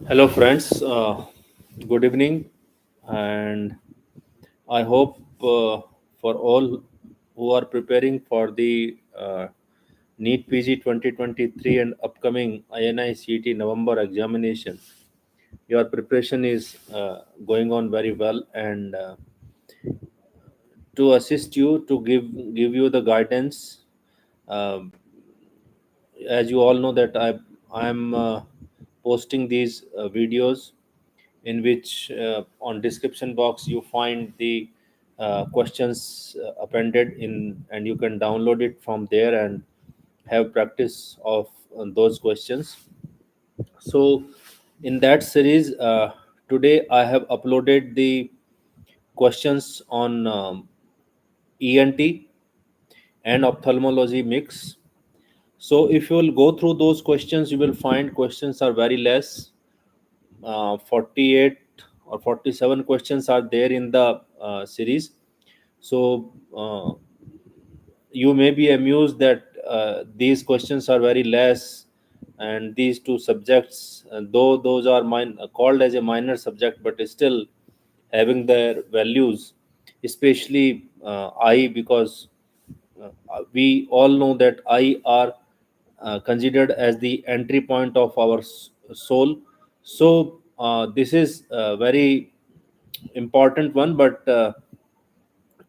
Hello, friends. Good evening, and I hope for all who are preparing for the NEET PG 2023 and upcoming INI November examination, your preparation is going on very well. And to assist you, to give you the guidance, um as you all know that I'm posting these videos in which on description box you find the questions appended in, and you can download it from there and have practice of those questions. So in that series, today I have uploaded the questions on ENT and ophthalmology mix. So if you will go through those questions, you will find questions are very less. 48 or 47 questions are there in the series. So you may be amused that these questions are very less, and these two subjects, though those are called as a minor subject, but still having their values, especially I, because we all know that I are considered as the entry point of our soul. So this is a very important one, but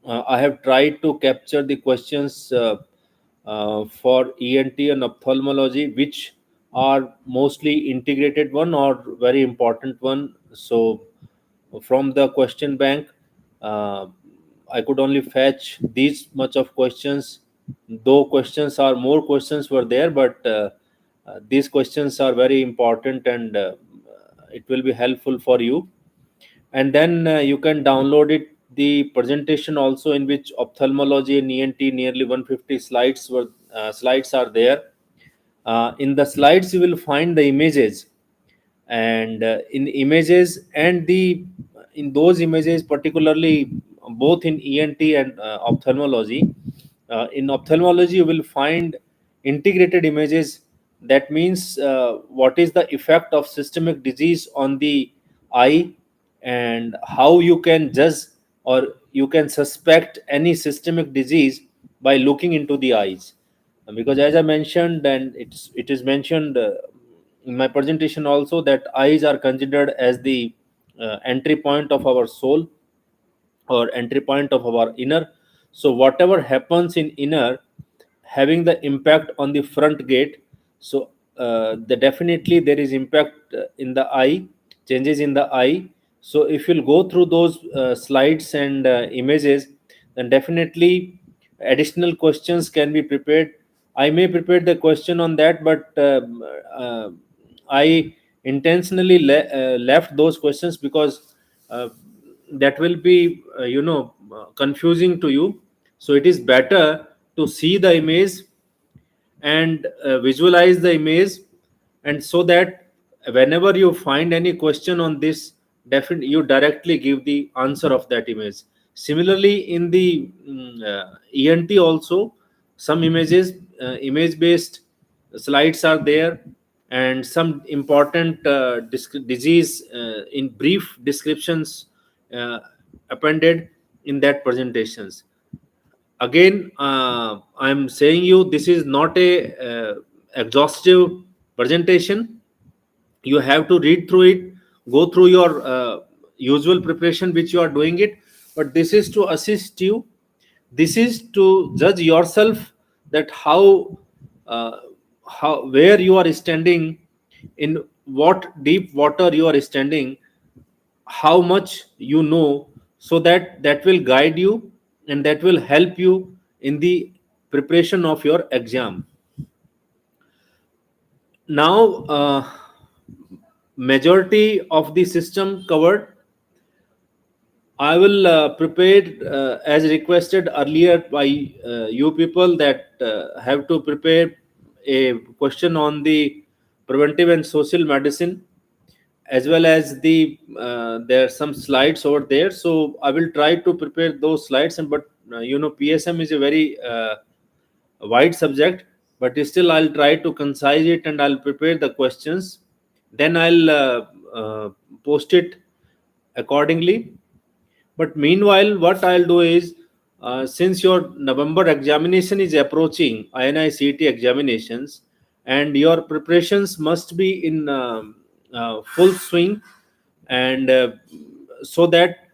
I have tried to capture the questions for ENT and ophthalmology, which are mostly integrated one or very important one. So from the question bank, uh, I could only fetch these much of questions. Though questions are more questions were there, but these questions are very important, and it will be helpful for you. And then you can download it, the presentation also, in which ophthalmology and ENT nearly 150 slides are there. In the slides you will find the images, and in images and the in those images, particularly both in ENT and ophthalmology, in ophthalmology you will find integrated images. That means what is the effect of systemic disease on the eye, and how you can judge or you can suspect any systemic disease by looking into the eyes. Because as I mentioned, and it is mentioned in my presentation also, that eyes are considered as the entry point of our soul, or entry point of our inner. So whatever happens in inner, having the impact on the front gate. So definitely there is impact in the eye, changes in the eye. So if you'll go through those slides and images, then definitely additional questions can be prepared. I may prepare the question on that, but uh, I intentionally left those questions because that will be confusing to you. So it is better to see the image and visualize the image, and so that whenever you find any question on this, definitely you directly give the answer of that image. Similarly in the ENT also, some image based slides are there, and some important disease in brief descriptions uh, appended in that presentations. Again, I'm saying you, this is not a exhaustive presentation. You have to read through it, go through your usual preparation which you are doing it, but this is to assist you. This is to judge yourself, that uh, how where you are standing, in what deep water you are standing, how much you know, so that that will guide you, and that will help you in the preparation of your exam. Now majority of the system covered. I will prepare as requested earlier by you people, that have to prepare a question on the preventive and social medicine, as well as the there are some slides over there. So I will try to prepare those slides, and but PSM is a very wide subject, but still I'll try to concise it, and I'll prepare the questions then I'll post it accordingly. But meanwhile, what I'll do is, since your November examination is approaching, INI-CET examinations, and your preparations must be in full swing, and so that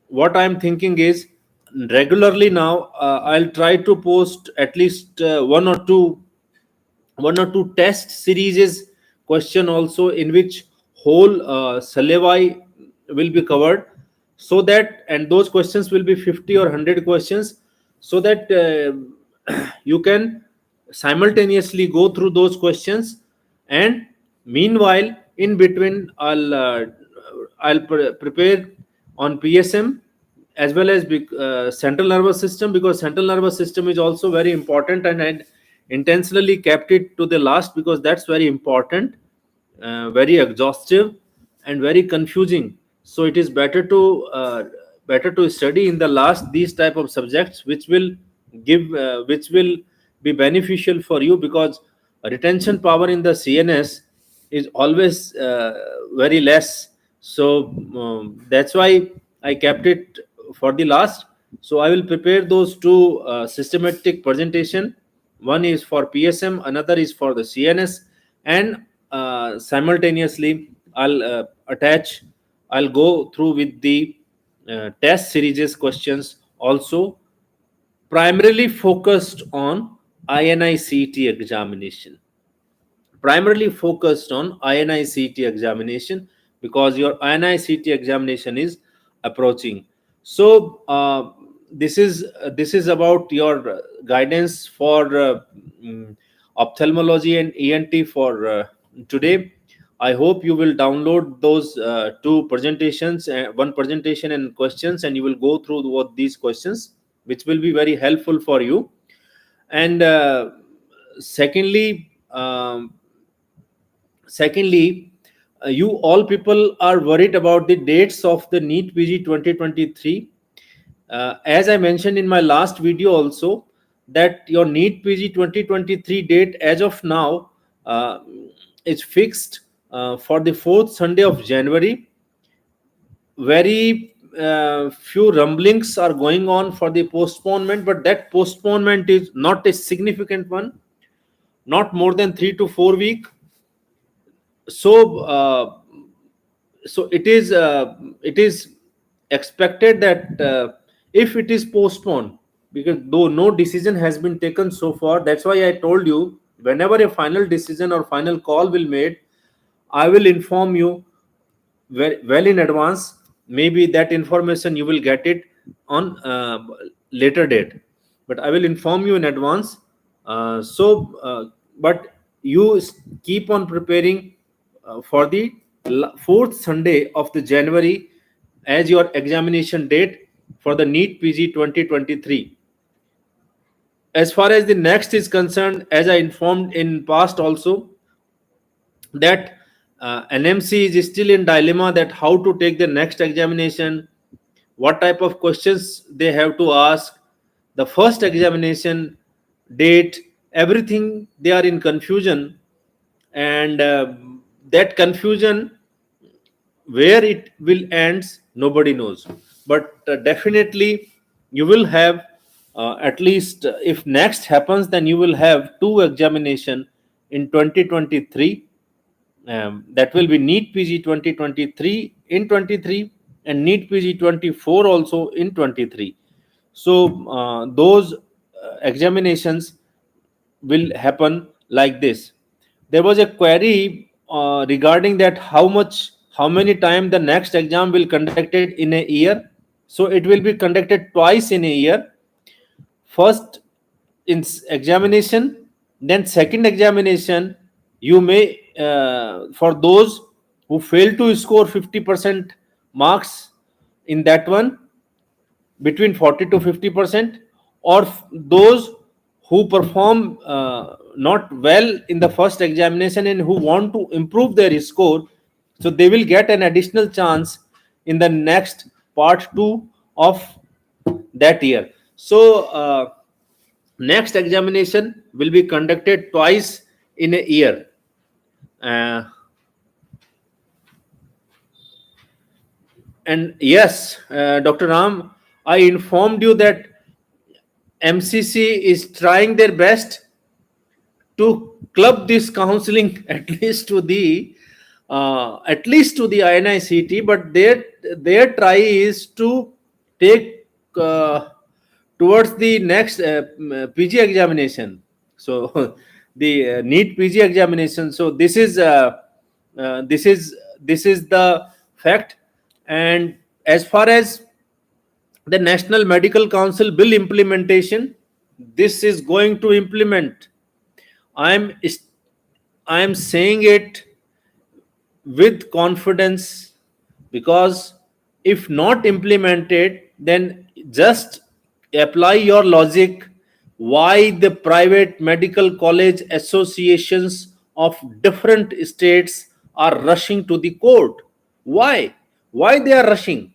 what I'm thinking is, regularly now, I'll try to post at least one or two test series question also, in which whole syllabi will be covered, so that, and those questions will be 50 or 100 questions, so that you can simultaneously go through those questions. And meanwhile, in between, I'll prepare on PSM, as well as central nervous system, because central nervous system is also very important, and I intentionally kept it to the last because that's very important, very exhaustive, and very confusing. So it is better to study in the last these type of subjects, which will be beneficial for you, because retention power in the CNS is always very less. So that's why I kept it for the last. So I will prepare those two systematic presentation. One is for PSM, another is for the CNS, and simultaneously I'll go through with the test series questions also, primarily focused on INI-CET examination. Primarily focused on INI-CET examination, because your INI-CET examination is approaching. So this is about your guidance for ophthalmology and ENT for today. I hope you will download those two presentations, one presentation and questions, and you will go through what these questions, which will be very helpful for you. And secondly, you all people are worried about the dates of the NEET PG 2023. As I mentioned in my last video also, that your NEET PG 2023 date as of now is fixed for the fourth Sunday of January. Very few rumblings are going on for the postponement, but that postponement is not a significant one, not more than 3 to 4 weeks. So it is expected that if it is postponed, because though no decision has been taken so far, that's why I told you, whenever a final decision or final call will made, I will inform you well in advance. Maybe that information you will get it on later date, but I will inform you in advance. But you keep on preparing for the fourth Sunday of the January as your examination date for the NEET PG 2023. As far as the next is concerned, as I informed in past also, that NMC is still in dilemma that how to take the next examination, what type of questions they have to ask, the first examination date, everything they are in confusion. And that confusion, where it will ends, nobody knows. But definitely you will have, at least if next happens, then you will have two examination in 2023. That will be NEET PG 2023 in 23, and NEET PG 24 also in 23. So those examinations will happen like this. There was a query regarding that how many time the next exam will conducted in a year. So it will be conducted twice in a year. First in examination, then second examination. You may, for those who fail to score 50% marks in that one, between 40 to 50%, or those who perform not well in the first examination and who want to improve their score, so they will get an additional chance in the next part 2 of that year. So next examination will be conducted twice in a year. uh, And yes, Dr. Ram, I informed you that MCC is trying their best to club this counseling at least to the INICT, but their try is to take towards the next PG examination. So the NEET PG examination. So uh, this is this is the fact. And as far as the National Medical Council bill implementation, this is going to implement. I'm I'm saying it with confidence, because if not implemented, then just apply your logic why the private medical college associations of different states are rushing to the court. Why they are rushing?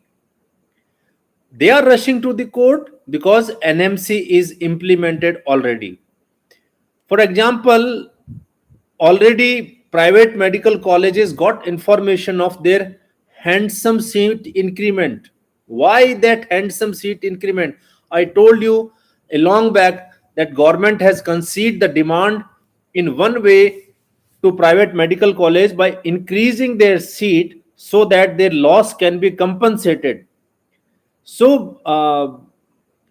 They are rushing to the court because NMC is implemented already. For example, already private medical colleges got information of their handsome seat increment. Why that handsome seat increment? I told you a long back that government has conceded the demand in one way to private medical college by increasing their seat so that their loss can be compensated. So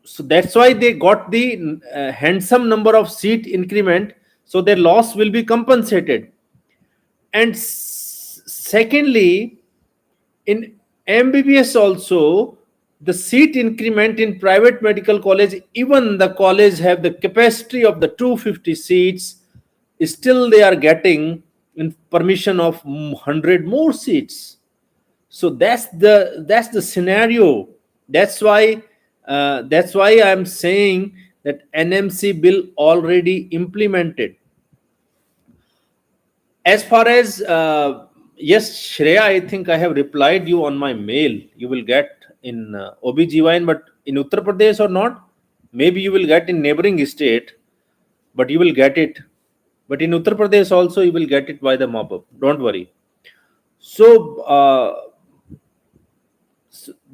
so that's why they got the handsome number of seat increment, so their loss will be compensated. And secondly, in MBBS also, the seat increment in private medical college, even the college have the capacity of the 250 seats, still they are getting in permission of 100 more seats. So that's the scenario. That's why I'm saying that NMC bill already implemented. As far as yes, Shreya, I think I have replied you on my mail. You will get in OBGYN, but in Uttar Pradesh or not, maybe you will get in neighboring state, but you will get it. But in Uttar Pradesh also you will get it by the mop up. Don't worry. So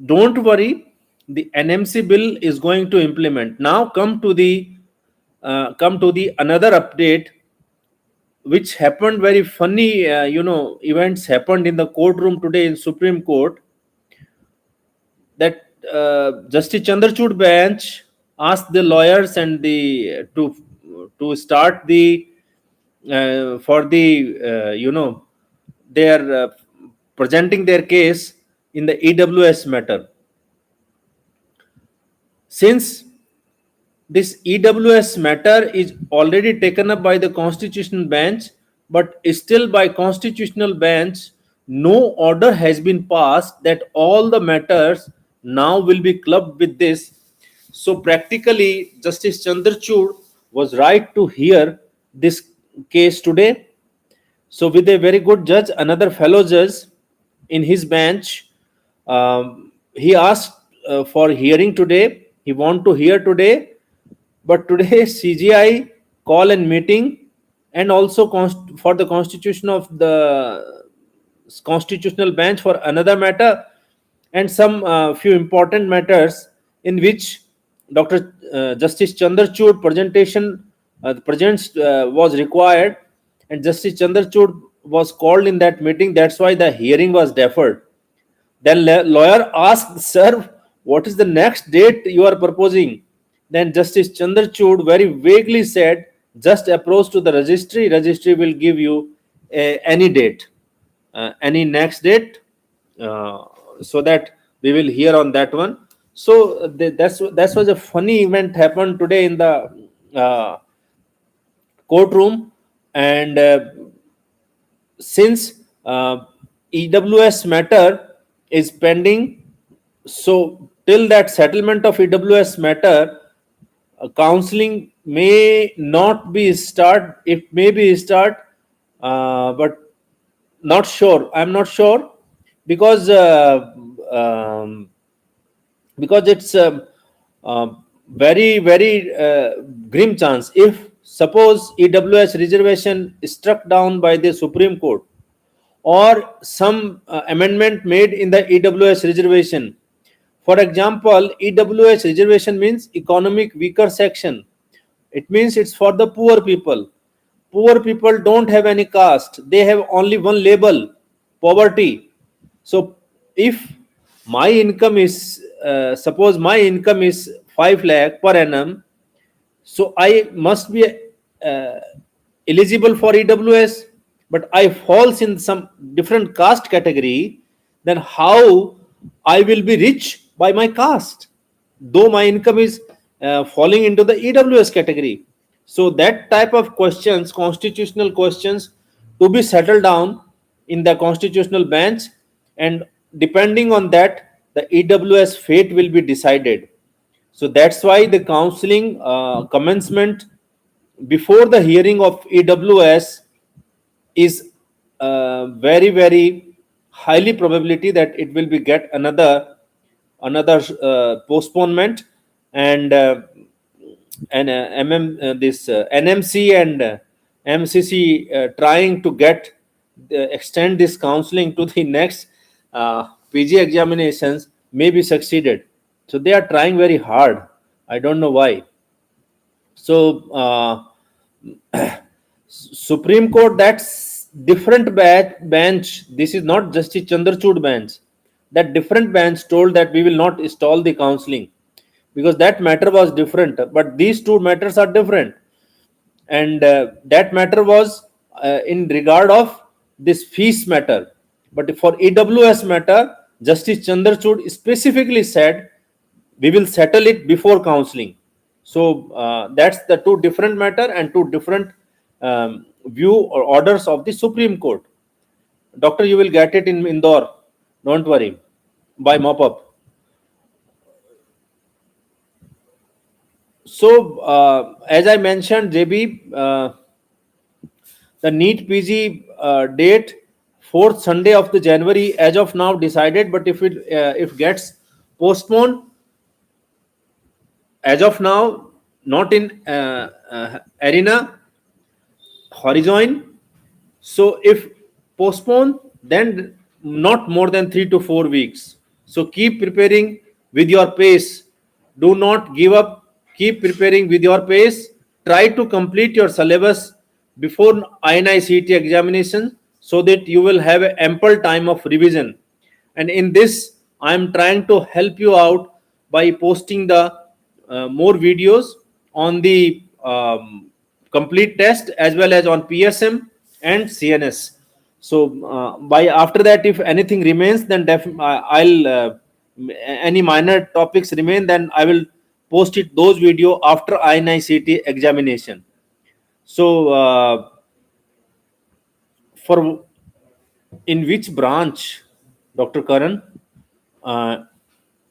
don't worry, the NMC bill is going to implement. Now come to the another update, which happened very funny. Events happened in the courtroom today in Supreme Court, that Justice Chandrachud bench asked the lawyers and the to start the for the they are presenting their case in the EWS matter. Since this EWS matter is already taken up by the constitutional bench, but still by constitutional bench, no order has been passed that all the matters now will be clubbed with this. So practically, Justice Chandrachud was right to hear this case today. So with a very good judge, another fellow judge in his bench, he asked for hearing today. He want to hear today, but today CGI call and meeting, and also for the constitution of the constitutional bench for another matter, and some few important matters in which Dr. Justice Chandrachud presentation presents was required, and Justice Chandrachud was called in that meeting. That's why the hearing was deferred. Then lawyer asked, "Sir, what is the next date you are proposing?" Then Justice Chandrachud very vaguely said, "Just approach to the registry. Registry will give you any date, any next date, uh, so that we will hear on that one." So that was a funny event happened today in the courtroom, and since EWS matter is pending, so till that settlement of EWS matter, counseling may not be start. It may be start, but not sure. I'm not sure, because because it's very grim chance. If suppose EWS reservation is struck down by the Supreme Court, or some amendment made in the EWS reservation. For example, EWS reservation means economic weaker section. It means it's for the poor people. Poor people don't have any caste, they have only one label, poverty. So if my income is, suppose my income is 5 lakh per annum, so I must be uh, eligible for EWS, but I falls in some different caste category. Then how I will be rich by my caste, though my income is falling into the EWS category? So that type of questions, constitutional questions, to be settled down in the constitutional bench, and depending on that, the EWS fate will be decided. So that's why the counseling commencement before the hearing of EWS is very very highly probability that it will be get another postponement. And this NMC and MCC trying to get extend this counseling to the next PG examinations may be succeeded. So they are trying very hard. I don't know why. So Supreme Court, that's different bench. This is not Justice Chandrachud bench. That different bench told that we will not install the counseling because that matter was different. But these two matters are different, and that matter was in regard of this fees matter. But for EWS matter, Justice Chandrachud specifically said we will settle it before counseling. So that's the two different matter and two different view or orders of the Supreme Court. Doctor, you will get it in Indore. Don't worry. By mop up. So as I mentioned, JB, the NEET PG date, fourth Sunday of the January, as of now decided. But if gets postponed, as of now, not in arena, horizon. So if postpone, then not more than 3 to 4 weeks. So keep preparing with your pace. Do not give up. Keep preparing with your pace. Try to complete your syllabus before INI-CET examination so that you will have ample time of revision. And in this, I am trying to help you out by posting the more videos on the complete test as well as on PSM and CNS. So by after that, if anything remains, then I'll any minor topics remain, then I will post it those video after INI-CET examination. So for in which branch, Dr. Karan? Uh,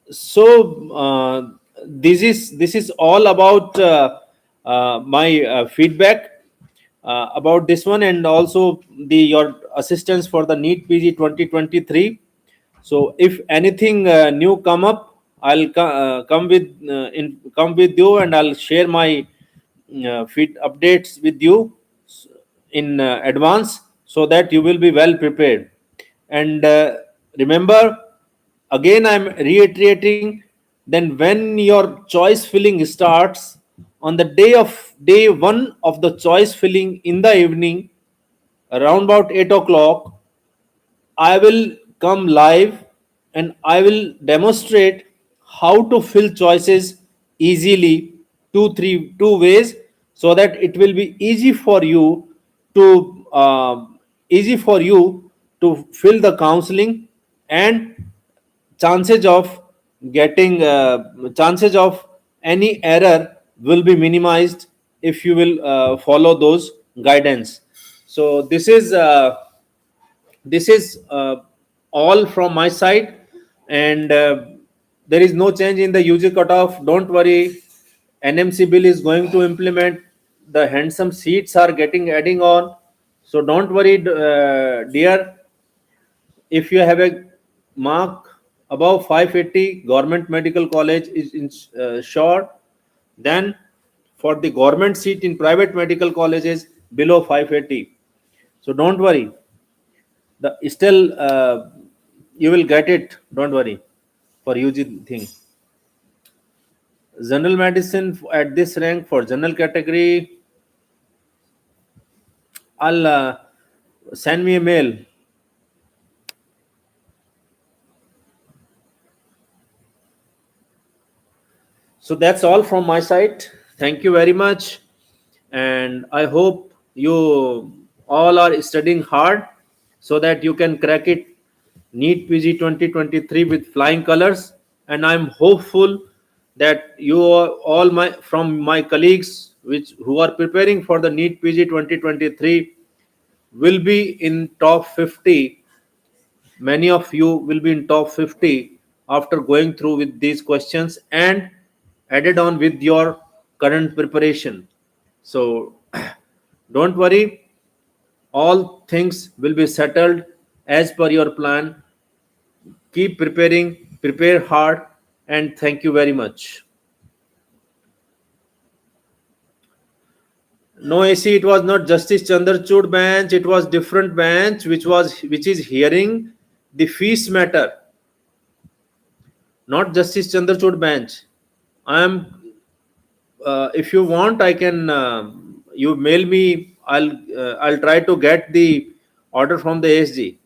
so this is all about my feedback about this one, and also the your assistance for the NEET PG 2023. So if anything new come up, I'll come with you, and I'll share my feed updates with you in advance so that you will be well prepared. And remember, again I'm reiterating, then when your choice filling starts on the day one of the choice filling in the evening around about 8 o'clock, I will come live and I will demonstrate how to fill choices easily, two ways, so that it will be to easy for you to fill the counseling, and chances of chances of any error will be minimized if you will follow those guidance. So this is all from my side, and there is no change in the UG cutoff. Don't worry, NMC bill is going to implement. The handsome seats are getting adding on. So don't worry, dear. If you have a mark above 580, government medical college is insured. Then for the government seat in private medical colleges below 580. So don't worry. The still you will get it. Don't worry for UG thing. General medicine at this rank for general category. I'll send me a mail. So that's all from my side. Thank you very much. And I hope you all are studying hard so that you can crack it NEET PG 2023 with flying colors. And I'm hopeful that you are all my from my colleagues which who are preparing for the NEET PG 2023 will be in top 50. Many of you will be in top 50 after going through with these questions and added on with your current preparation. So don't worry, all things will be settled as per your plan. Keep preparing, prepare hard, and thank you very much. No, AC, it was not Justice Chandrachud bench, it was different bench which is hearing the fees matter, not Justice Chandrachud bench. I am if you want, I can you mail me. I'll try to get the order from the ASG.